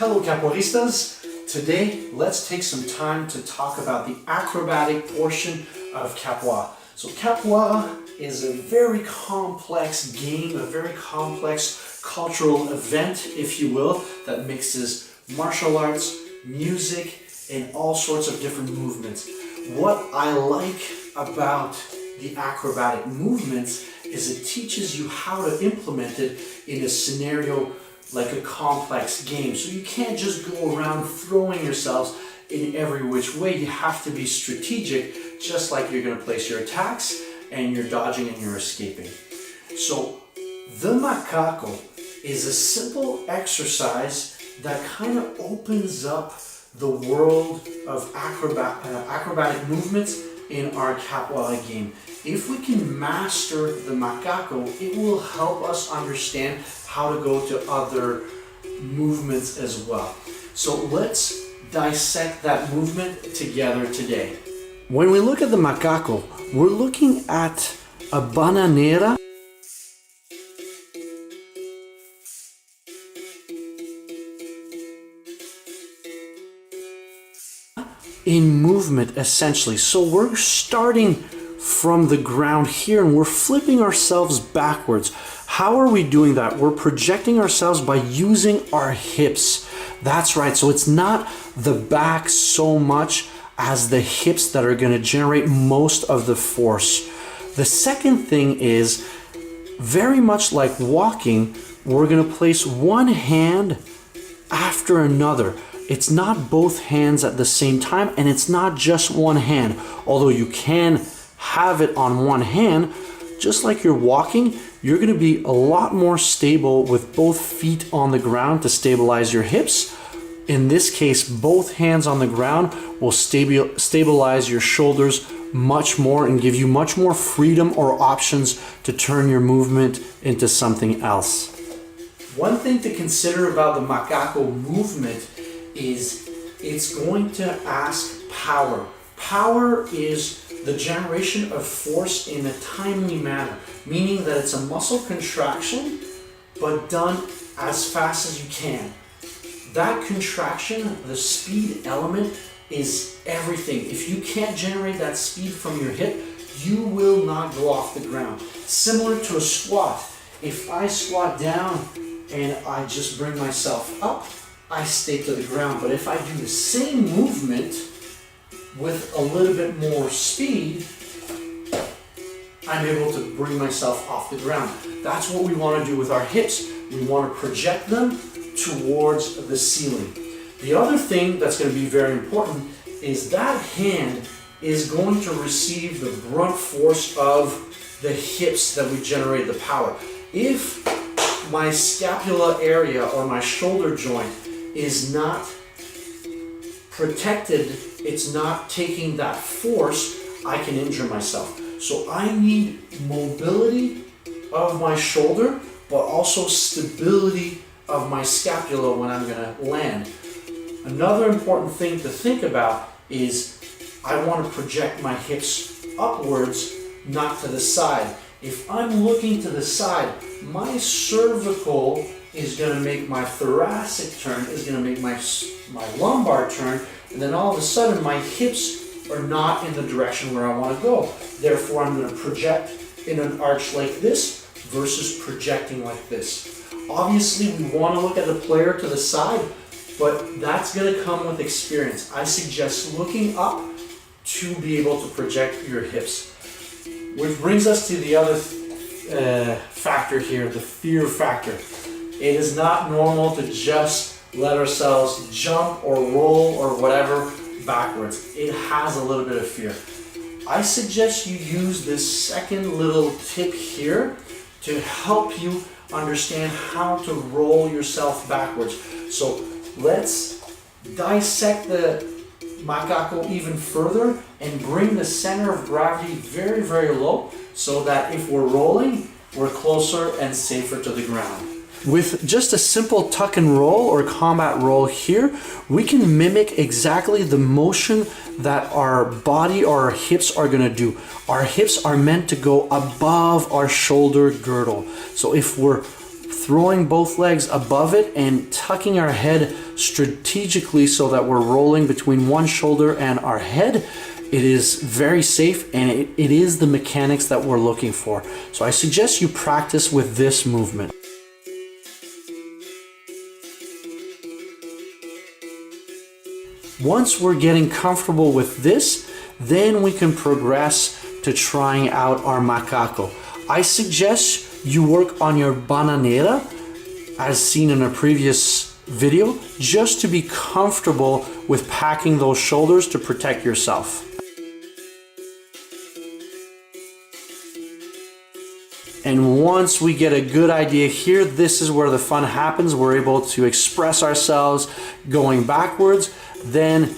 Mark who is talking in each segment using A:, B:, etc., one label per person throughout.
A: Hello capoeiristas! Today let's take some time to talk about the acrobatic portion of capoeira. So capoeira is a very complex game, a very complex cultural event, if you will, that mixes martial arts, music, and all sorts of different movements. What I like about the acrobatic movements is it teaches you how to implement it in a scenario like a complex game. So you can't just go around throwing yourselves in every which way. You have to be strategic, just like you're going to place your attacks and you're dodging and you're escaping. So the Macaco is a simple exercise that kind of opens up the world of acrobatic movements in our capoeira game. If we can master the Macaco, it will help us understand how to go to other movements as well. So let's dissect that movement together today. When we look at the Macaco, we're looking at a bananeira in movement, essentially. So we're starting from the ground here and we're flipping ourselves backwards. How are we doing that? We're projecting ourselves by using our hips. That's right. So it's not the back so much as the hips that are going to generate most of the force. The second thing is, very much like walking, we're going to place one hand after another. It's not both hands at the same time, and it's not just one hand. Although you can have it on one hand, just like you're walking, you're going to be a lot more stable with both feet on the ground to stabilize your hips. In this case, both hands on the ground will stabilize your shoulders much more and give you much more freedom or options to turn your movement into something else. One thing to consider about the Macaco movement is it's going to ask power. Power is the generation of force in a timely manner, meaning that it's a muscle contraction, but done as fast as you can. That contraction, the speed element, is everything. If you can't generate that speed from your hip, you will not go off the ground. Similar to a squat. If I squat down and I just bring myself up, I stay to the ground. But if I do the same movement with a little bit more speed, I'm able to bring myself off the ground. That's what we want to do with our hips. We want to project them towards the ceiling. The other thing that's going to be very important is that hand is going to receive the brunt force of the hips that we generate the power. If my scapula area or my shoulder joint is not protected, it's not taking that force, I can injure myself. So I need mobility of my shoulder, but also stability of my scapula when I'm going to land. Another important thing to think about is I want to project my hips upwards, not to the side. If I'm looking to the side, my cervical is going to make my thoracic turn, is going to make my lumbar turn, and then all of a sudden my hips are not in the direction where I want to go. Therefore, I'm going to project in an arch like this versus projecting like this. Obviously, we want to look at the player to the side, but that's going to come with experience. I suggest looking up to be able to project your hips. Which brings us to the other factor here, the fear factor. It is not normal to just let ourselves jump or roll or whatever backwards. It has a little bit of fear. I suggest you use this second little tip here to help you understand how to roll yourself backwards. So let's dissect the Macaco even further and bring the center of gravity very, very low so that if we're rolling, we're closer and safer to the ground. With just a simple tuck and roll or combat roll here, we can mimic exactly the motion that our body or our hips are going to do. Our hips are meant to go above our shoulder girdle. So if we're throwing both legs above it and tucking our head strategically so that we're rolling between one shoulder and our head. It is very safe, and it is the mechanics that we're looking for. So I suggest you practice with this movement. Once we're getting comfortable with this, then we can progress to trying out our macaco. I suggest you work on your bananera, as seen in a previous video, just to be comfortable with packing those shoulders to protect yourself. And once we get a good idea here, this is where the fun happens. We're able to express ourselves going backwards. Then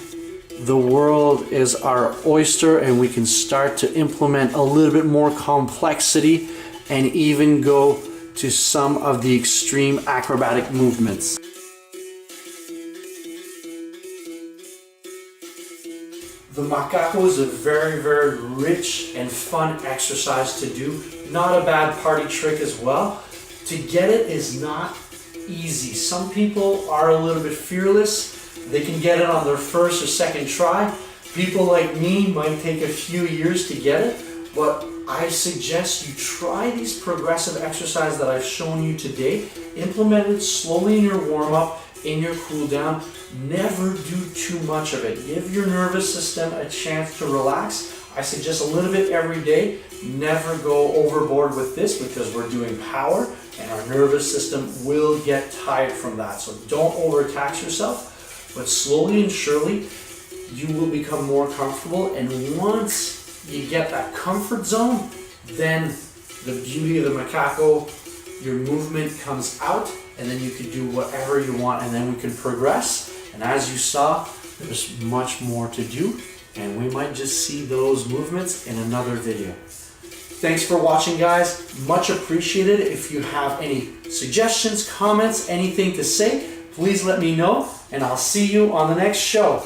A: the world is our oyster, and we can start to implement a little bit more complexity and even go to some of the extreme acrobatic movements. The macaco is a very, very rich and fun exercise to do. Not a bad party trick as well. To get it is not easy. Some people are a little bit fearless. They can get it on their first or second try. People like me might take a few years to get it, but I suggest you try these progressive exercises that I've shown you today. Implement it slowly in your warm-up, in your cool down. Never do too much of it. Give your nervous system a chance to relax. I suggest a little bit every day. Never go overboard with this because we're doing power and our nervous system will get tired from that. So don't overtax yourself, but slowly and surely you will become more comfortable, and once you get that comfort zone, then the beauty of the macaco, your movement comes out, and then you can do whatever you want, and then we can progress. And as you saw, there's much more to do, and we might just see those movements in another video. Thanks for watching, guys. Much appreciated. If you have any suggestions, comments, anything to say, please let me know, and I'll see you on the next show.